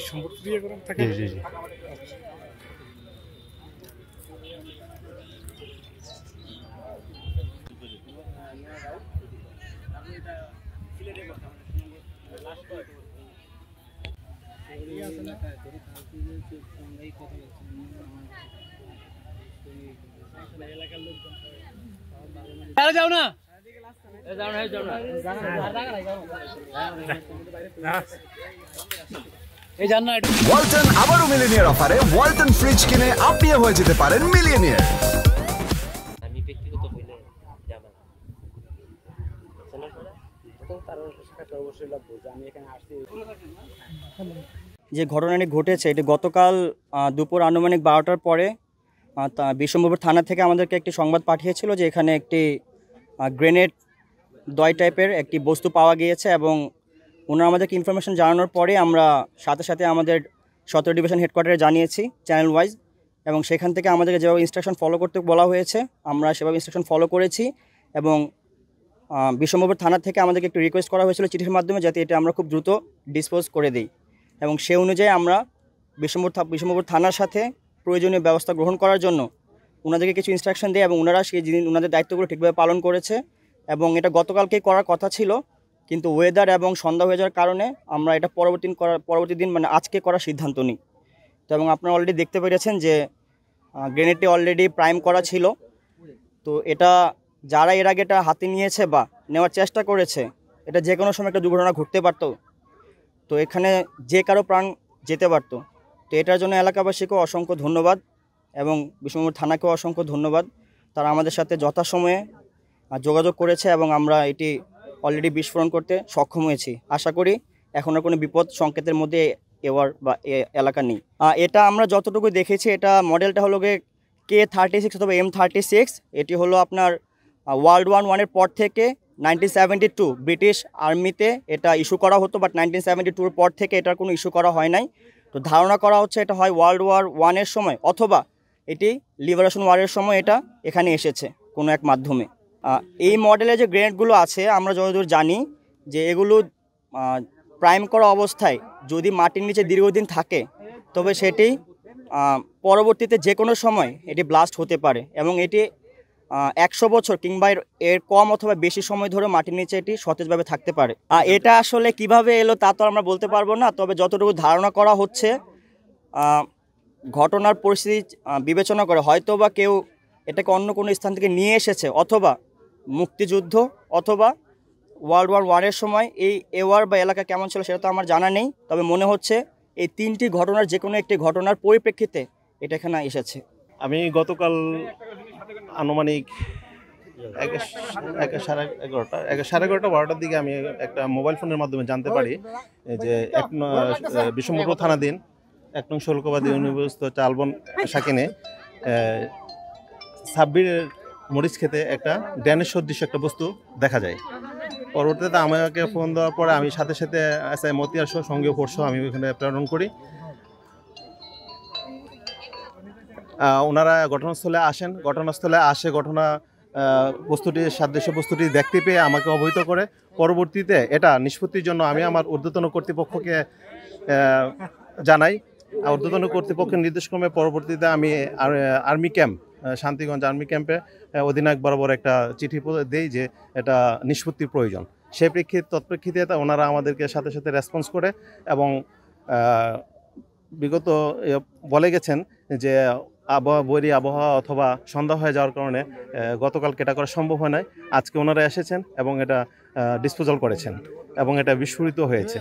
সম্পর্ক দিয়ে করেন থাকে। জি জি জি। যাও না এই জান না ওয়ালটন আবারও মিলিয়নিয়ার অফারে ওয়ালটন ফ্রিজ কিনে আপনিও হয়ে যেতে পারেন মিলিয়নিয়ার। আমি ব্যক্তিগত হইলে যাবেন যে ঘটনাটি ঘটেছে এটি গতকাল দুপুর আনুমানিক 12টার পরে বিশ্বম্ভরপুর থানা থেকে আমাদেরকে একটি সংবাদ পাঠিয়েছিল যে এখানে একটি গ্রেনেড দয় টাইপের একটি বস্তু পাওয়া গিয়েছে এবং ওনারা আমাদেরকে ইনফরমেশন জানানোর পরে আমরা সাথে সাথে আমাদের 17 ডিভিশন হেডকোয়ার্টারে জানিয়েছি চ্যানেল ওয়াইজ এবং সেখান থেকে আমাদেরকে যেভাবে ইনস্ট্রাকশন ফলো করতে বলা হয়েছে আমরা সেভাবে ইনস্ট্রাকশন ফলো করেছি এবং বিশ্বম্ভরপুর থানা থেকে আমাদেরকে একটু রিকোয়েস্ট করা হয়েছিল চিঠির মাধ্যমে যাতে এটা আমরা খুব দ্রুত ডিসপোজ করে দিই এবং সে অনুযায়ী আমরা বিশ্বম্ভরপুর থানার সাথে প্রয়োজনীয় ব্যবস্থা গ্রহণ করার জন্য ওনাদেরকে কিছু ইনস্ট্রাকশন দেয় এবং ওনারা সেই জিনিস ওনাদের দায়িত্বগুলো ঠিকভাবে পালন করেছে এবং এটা গতকালকেই করার কথা ছিল কিন্তু ওয়েদার এবং সন্ধ্যা হয়ে যাওয়ার কারণে আমরা এটা পরবর্তী দিন মানে আজকে করার সিদ্ধান্ত নিই তো এবং আপনারা অলরেডি দেখতে পেরেছেন যে গ্রেনেডটি অলরেডি প্রাইম করা ছিল তো এটা যারা এর আগে এটা হাতে নিয়েছে বা নেওয়ার চেষ্টা করেছে এটা যে কোনো সময় একটা দুর্ঘটনা ঘটতে পারত তো এখানে যে কারো প্রাণ যেতে পারত তো এটার জন্য এলাকাবাসীকেও অসংখ্য ধন্যবাদ এবং বিশ্বম্ভরপুর থানাকেও অসংখ্য ধন্যবাদ তারা আমাদের সাথে যথাসময়ে যোগাযোগ করেছে এবং আমরা এটি অলরেডি বিস্ফোরণ করতে সক্ষম হয়েছি আশা করি এখন আর কোনো বিপদ সংকেতের মধ্যে এওয়ার বা এলাকা নেই এটা আমরা যতটুকু দেখেছি এটা মডেলটা হলো গিয়ে K36 অথবা M36 এটি হলো আপনার ওয়ার্ল্ড ওয়ার 1 পর থেকে 1972 ব্রিটিশ আর্মিতে এটা ইস্যু করা হতো বাট 1972 পর থেকে এটার কোনো ইস্যু করা হয় নাই তো ধারণা করা হচ্ছে এটা হয় ওয়ার্ল্ড ওয়ার 1 সময় অথবা এটি লিবারেশন ওয়ারের সময় এটা এখানে এসেছে কোনো এক মাধ্যমে এই মডেলের যে গ্রেনেডগুলো আছে আমরা যতদূর জানি যে এগুলো প্রাইম করা অবস্থায় যদি মাটির নিচে দীর্ঘদিন থাকে তবে সেটি পরবর্তীতে যে কোনো সময় এটি ব্লাস্ট হতে পারে এবং এটি 100 বছর কিংবা এর কম অথবা বেশি সময় ধরে মাটির নিচে এটি সতেজভাবে থাকতে পারে এটা আসলে কিভাবে এলো তা তো আমরা বলতে পারবো না তবে যতটুকু ধারণা করা হচ্ছে ঘটনার পরিস্থিতি বিবেচনা করে হয়তো বা কেউ এটাকে অন্য কোনো স্থান থেকে নিয়ে এসেছে অথবা মুক্তিযুদ্ধ অথবা ওয়ার্ল্ড ওয়ার 1 সময় এই এওয়ার বা এলাকা কেমন ছিল সেটা তো আমার জানা নেই তবে মনে হচ্ছে এই তিনটি ঘটনার যে কোনো একটি ঘটনার পরিপ্রেক্ষিতে এটা এখানে এসেছে আমি গতকাল আনুমানিক 11:30-12টার দিকে আমি একটা মোবাইল ফোনের মাধ্যমে জানতে পারি যে বিশ্বম্ভরপুর থানাধীন 1 নং শুল্কবাদী ইউনিভার্সিটি চালবন শাকিনে সাব্বিরের মরিচ খেতে একটা গ্রেনেড সদৃশ একটা বস্তু দেখা যায় পরবর্তীতে আমাকে ফোন দেওয়ার পরে আমি সাথে সাথে এসআই মতিয়ার সহ সঙ্গীয় ফোর্স আমি ওখানে প্রেরণ করি ওনারা ঘটনাস্থলে আসে সাদৃশ্য বস্তুটি দেখতে পেয়ে আমাকে অবহিত করে পরবর্তীতে এটা নিষ্পত্তির জন্য আমি আমার ঊর্ধ্বতন কর্তৃপক্ষকে জানাই ঊর্ধ্বতন কর্তৃপক্ষের নির্দেশক্রমে পরবর্তীতে আমি আর্মি ক্যাম্প শান্তিগঞ্জ আর্মি ক্যাম্পে অধিনায়ক বরাবর একটা চিঠি দেই যে এটা নিষ্পত্তির প্রয়োজন সেই তৎপ্রেক্ষিতে ওনারা আমাদেরকে সাথে সাথে রেসপন্স করে এবং বিগত বলে গেছেন যে বৈরী আবহাওয়া অথবা সন্ধ্যা হয়ে যাওয়ার কারণে গতকালকে এটা করা সম্ভব হয় নাই আজকে ওনারা এসেছেন এবং এটা ডিসপোজাল করেছেন এবং এটা বিস্ফোরিত হয়েছে